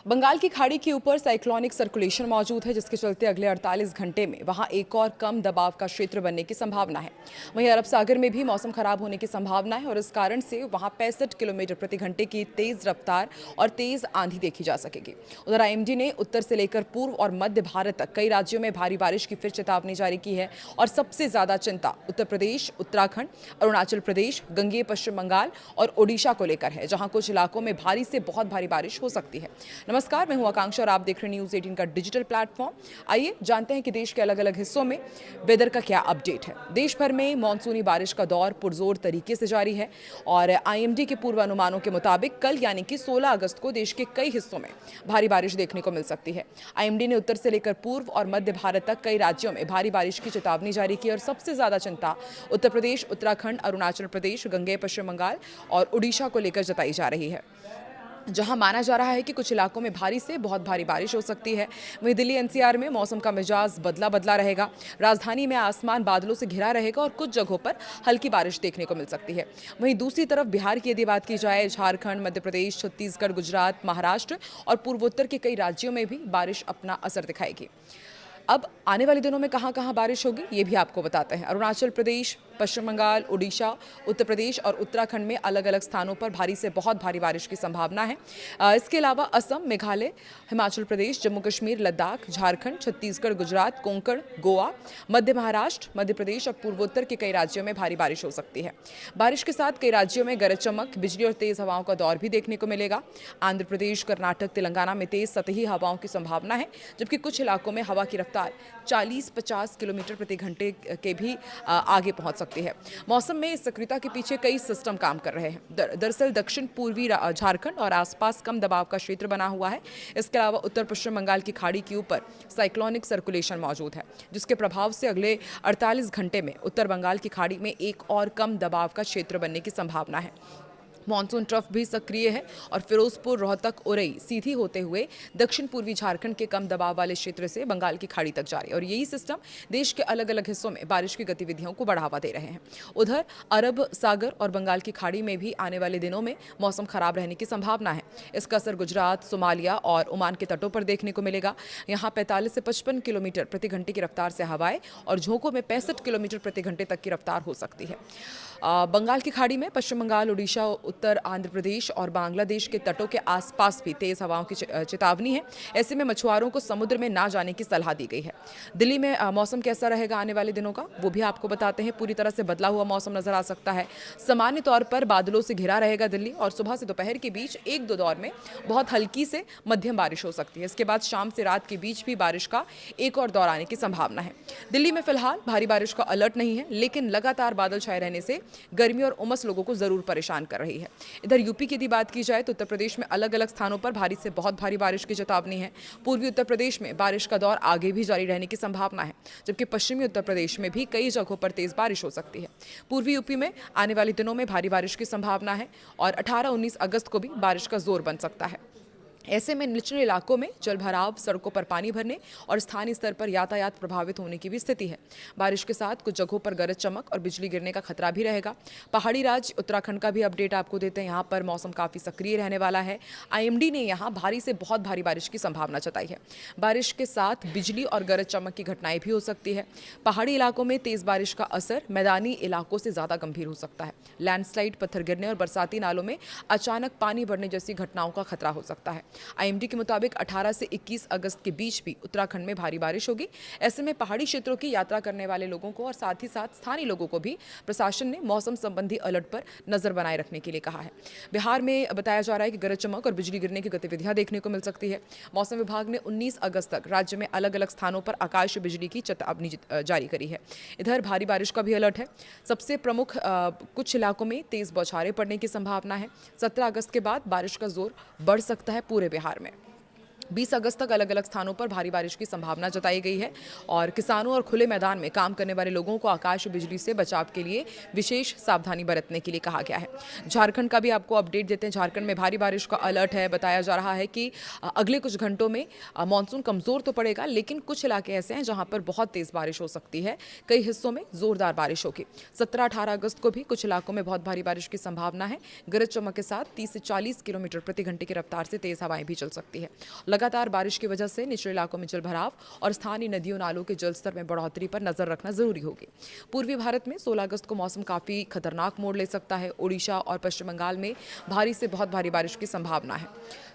बंगाल की खाड़ी के ऊपर साइक्लोनिक सर्कुलेशन मौजूद है, जिसके चलते अगले 48 घंटे में वहां एक और कम दबाव का क्षेत्र बनने की संभावना है। वहीं अरब सागर में भी मौसम खराब होने की संभावना है और इस कारण से वहां 65 किलोमीटर प्रति घंटे की तेज रफ्तार और तेज आंधी देखी जा सकेगी। उधर आईएमडी ने उत्तर से लेकर पूर्व और मध्य भारत तक कई राज्यों में भारी बारिश की फिर चेतावनी जारी की है और सबसे ज्यादा चिंता उत्तर प्रदेश, उत्तराखंड, अरुणाचल प्रदेश, गंगेय पश्चिम बंगाल और ओडिशा को लेकर है, जहां कुछ इलाकों में भारी से बहुत भारी बारिश हो सकती है। नमस्कार, मैं हूं आकांक्षा और आप देख रहे हैं न्यूज़ 18 का डिजिटल प्लेटफॉर्म। आइए जानते हैं कि देश के अलग अलग हिस्सों में वेदर का क्या अपडेट है। देश भर में मानसूनी बारिश का दौर पुरजोर तरीके से जारी है और आईएमडी के पूर्वानुमानों के मुताबिक कल यानी कि 16 अगस्त को देश के कई हिस्सों में भारी बारिश देखने को मिल सकती है। आईएमडी ने उत्तर से लेकर पूर्व और मध्य भारत तक कई राज्यों में भारी बारिश की चेतावनी जारी की और सबसे ज्यादा चिंता उत्तर प्रदेश, उत्तराखंड, अरुणाचल प्रदेश, गंगेय पश्चिम बंगाल और ओडिशा को लेकर जताई जा रही है, जहां माना जा रहा है कि कुछ इलाकों में भारी से बहुत भारी बारिश हो सकती है। वहीं दिल्ली एनसीआर में मौसम का मिजाज बदला बदला रहेगा। राजधानी में आसमान बादलों से घिरा रहेगा और कुछ जगहों पर हल्की बारिश देखने को मिल सकती है। वहीं दूसरी तरफ बिहार की यदि बात की जाए, झारखंड, मध्य प्रदेश, छत्तीसगढ़, गुजरात, महाराष्ट्र और पूर्वोत्तर के कई राज्यों में भी बारिश अपना असर दिखाएगी। अब आने वाले दिनों में कहां कहां बारिश होगी, ये भी आपको बताते हैं। अरुणाचल प्रदेश, पश्चिम बंगाल, ओडिशा, उत्तर प्रदेश और उत्तराखंड में अलग अलग स्थानों पर भारी से बहुत भारी बारिश की संभावना है। इसके अलावा असम, मेघालय, हिमाचल प्रदेश, जम्मू कश्मीर, लद्दाख, झारखंड, छत्तीसगढ़, गुजरात, कोंकण, गोवा, मध्य महाराष्ट्र, मध्य प्रदेश और पूर्वोत्तर के कई राज्यों में भारी बारिश हो सकती है। बारिश के साथ कई राज्यों में गरज चमक, बिजली और तेज हवाओं का दौर भी देखने को मिलेगा। आंध्र प्रदेश, कर्नाटक, तेलंगाना में तेज सतही हवाओं की संभावना है, जबकि कुछ इलाकों में हवा की रफ्तार 40-50 किलोमीटर प्रति घंटे के भी आगे पहुंच सकती है। मौसम में इस सक्रियता के पीछे कई सिस्टम काम कर रहे हैं। दरअसल दक्षिण पूर्वी झारखंड और आसपास कम दबाव का क्षेत्र बना हुआ है। इसके अलावा उत्तर पश्चिम बंगाल की खाड़ी के ऊपर साइक्लोनिक सर्कुलेशन मौजूद है, जिसके प्रभाव से अगले 48 घंटे में उत्तर बंगाल की खाड़ी में एक और कम दबाव का क्षेत्र बनने की संभावना है। मानसून ट्रफ भी सक्रिय है और फिरोजपुर, रोहतक, उरई सीधी होते हुए दक्षिण पूर्वी झारखंड के कम दबाव वाले क्षेत्र से बंगाल की खाड़ी तक जा रही है और यही सिस्टम देश के अलग अलग हिस्सों में बारिश की गतिविधियों को बढ़ावा दे रहे हैं। उधर अरब सागर और बंगाल की खाड़ी में भी आने वाले दिनों में मौसम खराब रहने की संभावना है। इसका असर गुजरात, सोमालिया और ओमान के तटों पर देखने को मिलेगा। यहाँ 45 से 55 किलोमीटर प्रति घंटे की रफ्तार से हवाएं और झोंकों में 65 किलोमीटर प्रति घंटे तक की रफ्तार हो सकती है। बंगाल की खाड़ी में पश्चिम बंगाल, उड़ीसा, उत्तर आंध्र प्रदेश और बांग्लादेश के तटों के आसपास भी तेज हवाओं की चेतावनी है। ऐसे में मछुआरों को समुद्र में ना जाने की सलाह दी गई है। दिल्ली में मौसम कैसा रहेगा आने वाले दिनों का, वो भी आपको बताते हैं। पूरी तरह से बदला हुआ मौसम नजर आ सकता है। सामान्य तौर पर बादलों से घिरा रहेगा दिल्ली और सुबह से दोपहर के बीच एक दो दौर में बहुत हल्की से मध्यम बारिश हो सकती है। इसके बाद शाम से रात के बीच भी बारिश का एक और दौर आने की संभावना है। दिल्ली में फिलहाल भारी बारिश का अलर्ट नहीं है, लेकिन लगातार बादल छाए रहने से गर्मी और उमस लोगों को जरूर परेशान कर रही है। इधर यूपी की यदि बात की जाए तो उत्तर प्रदेश में अलग अलग स्थानों पर भारी से बहुत भारी बारिश की चेतावनी है। पूर्वी उत्तर प्रदेश में बारिश का दौर आगे भी जारी रहने की संभावना है, जबकि पश्चिमी उत्तर प्रदेश में भी कई जगहों पर तेज बारिश हो सकती है। पूर्वी यूपी में आने वाले दिनों में भारी बारिश की संभावना है और 18-19 अगस्त को भी बारिश का जोर बन सकता है। ऐसे में निचले इलाकों में जलभराव, सड़कों पर पानी भरने और स्थानीय स्तर पर यातायात प्रभावित होने की भी स्थिति है। बारिश के साथ कुछ जगहों पर गरज चमक और बिजली गिरने का खतरा भी रहेगा। पहाड़ी राज्य उत्तराखंड का भी अपडेट आपको देते हैं। यहाँ पर मौसम काफी सक्रिय रहने वाला है। आईएमडी ने यहाँ भारी से बहुत भारी बारिश की संभावना जताई है। बारिश के साथ बिजली और गरज चमक की घटनाएं भी हो सकती है। पहाड़ी इलाकों में तेज बारिश का असर मैदानी इलाकों से ज्यादा गंभीर हो सकता है। लैंडस्लाइड, पत्थर गिरने और बरसाती नालों में अचानक पानी बढ़ने जैसी घटनाओं का खतरा हो सकता है। आईएमडी के मुताबिक 18 से 21 अगस्त के बीच भी उत्तराखंड में भारी बारिश होगी। ऐसे में पहाड़ी क्षेत्रों की यात्रा करने वाले लोगों को और साथ ही साथ स्थानीय लोगों को भी प्रशासन ने मौसम संबंधी अलर्ट पर नजर बनाए रखने के लिए कहा है। बिहार में बताया जा रहा है कि गरज चमक और बिजली गिरने की गतिविधियां देखने को मिल सकती है। मौसम विभाग ने 19 अगस्त तक राज्य में अलग अलग स्थानों पर आकाशीय बिजली की चेतावनी जारी करी है। इधर भारी बारिश का भी अलर्ट है। सबसे प्रमुख कुछ इलाकों में तेज बौछारें पड़ने की संभावना है। 17 अगस्त के बाद बारिश का जोर बढ़ सकता है पूरे बिहार में। 20 अगस्त तक अलग अलग स्थानों पर भारी बारिश की संभावना जताई गई है और किसानों और खुले मैदान में काम करने वाले लोगों को आकाश बिजली से बचाव के लिए विशेष सावधानी बरतने के लिए कहा गया है। झारखंड का भी आपको अपडेट देते हैं। झारखंड में भारी बारिश का अलर्ट है। बताया जा रहा है कि अगले कुछ घंटों में मानसून कमजोर तो पड़ेगा, लेकिन कुछ इलाके ऐसे हैं जहां पर बहुत तेज बारिश हो सकती है। कई हिस्सों में जोरदार बारिश होगी। 17-18 अगस्त को भी कुछ इलाकों में बहुत भारी बारिश की संभावना है। गरज चमक के साथ 30 से 40 किलोमीटर प्रति घंटे की रफ्तार से तेज हवाएं भी चल सकती है। लगातार बारिश की वजह से निचले इलाकों में जलभराव और स्थानीय नदियों नालों के जलस्तर में बढ़ोतरी पर नजर रखना जरूरी होगी। पूर्वी भारत में 16 अगस्त को मौसम काफी खतरनाक मोड़ ले सकता है। ओडिशा और पश्चिम बंगाल में भारी से बहुत भारी बारिश की संभावना है।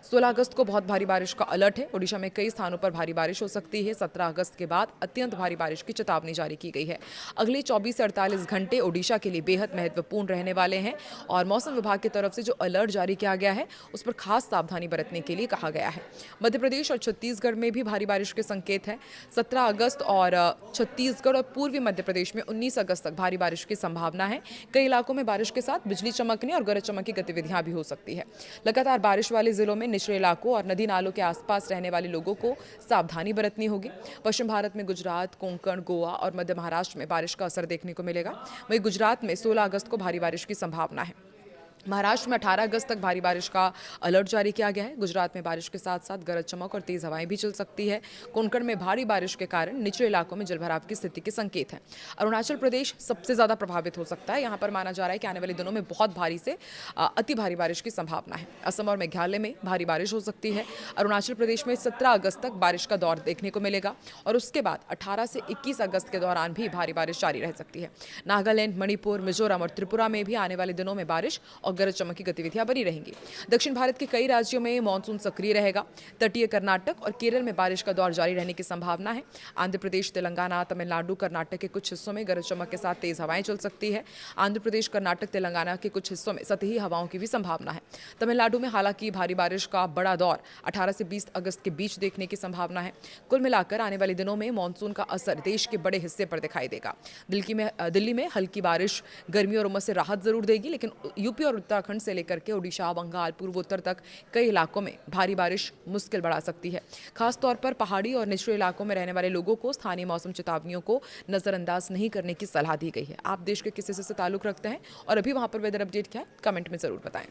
16 अगस्त को बहुत भारी बारिश का अलर्ट है। ओडिशा में कई स्थानों पर भारी बारिश हो सकती है। 17 अगस्त के बाद अत्यंत भारी बारिश की चेतावनी जारी की गई है। अगले 24 से 48 घंटे ओडिशा के लिए बेहद महत्वपूर्ण रहने वाले हैं और मौसम विभाग की तरफ से जो अलर्ट जारी किया गया है उस पर खास सावधानी बरतने के लिए कहा गया है। मध्य प्रदेश और छत्तीसगढ़ में भी भारी बारिश के संकेत हैं। 17 अगस्त और छत्तीसगढ़ और पूर्वी मध्य प्रदेश में 19 अगस्त तक भारी बारिश की संभावना है। कई इलाकों में बारिश के साथ बिजली चमकने और गरज चमक की गतिविधियां भी हो सकती है। लगातार बारिश वाले जिलों में निचले इलाकों और नदी नालों के आसपास रहने वाले लोगों को सावधानी बरतनी होगी। पश्चिम भारत में गुजरात, कोंकण, गोवा और मध्य महाराष्ट्र में बारिश का असर देखने को मिलेगा। वहीं गुजरात में 16 अगस्त को भारी बारिश की संभावना है। महाराष्ट्र में 18 अगस्त तक भारी बारिश का अलर्ट जारी किया गया है। गुजरात में बारिश के साथ साथ गरज चमक और तेज हवाएं भी चल सकती है। कोंकण में भारी बारिश के कारण निचले इलाकों में जलभराव की स्थिति के संकेत हैं। अरुणाचल प्रदेश सबसे ज्यादा प्रभावित हो सकता है। यहां पर माना जा रहा है कि आने वाले दिनों में बहुत भारी से अति भारी बारिश की संभावना है। असम और मेघालय में भारी बारिश हो सकती है। अरुणाचल प्रदेश में 17 अगस्त तक बारिश का दौर देखने को मिलेगा और उसके बाद 18 से 21 अगस्त के दौरान भी भारी बारिश जारी रह सकती है। नागालैंड, मणिपुर, मिजोरम और त्रिपुरा में भी आने वाले दिनों में बारिश और गरज चमक की गतिविधियां बनी रहेंगी। दक्षिण भारत के कई राज्यों में मानसून सक्रिय रहेगा। तटीय कर्नाटक और केरल में बारिश का दौर जारी रहने की संभावना है। आंध्र प्रदेश, तेलंगाना, तमिलनाडु, कर्नाटक के कुछ हिस्सों में गरज चमक के साथ तेज हवाएं चल सकती है। आंध्र प्रदेश, कर्नाटक, तेलंगाना के कुछ हिस्सों में सतही हवाओं की भी संभावना है। तमिलनाडु में हालांकि भारी बारिश का बड़ा दौर 18 से 20 अगस्त के बीच देखने की संभावना है। कुल मिलाकर आने वाले दिनों में मानसून का असर देश के बड़े हिस्से पर दिखाई देगा। दिल्ली में हल्की बारिश गर्मी और उमस से राहत जरूर देगी, लेकिन यूपी और उत्तराखंड से लेकर के ओडिशा, बंगाल, पूर्वोत्तर तक कई इलाकों में भारी बारिश मुश्किल बढ़ा सकती है। खासतौर पर पहाड़ी और निचले इलाकों में रहने वाले लोगों को स्थानीय मौसम चेतावनियों को नजरअंदाज नहीं करने की सलाह दी गई है। आप देश के किस हिस्से से ताल्लुक रखते हैं और अभी वहां पर वेदर अपडेट क्या है, कमेंट में जरूर बताएं।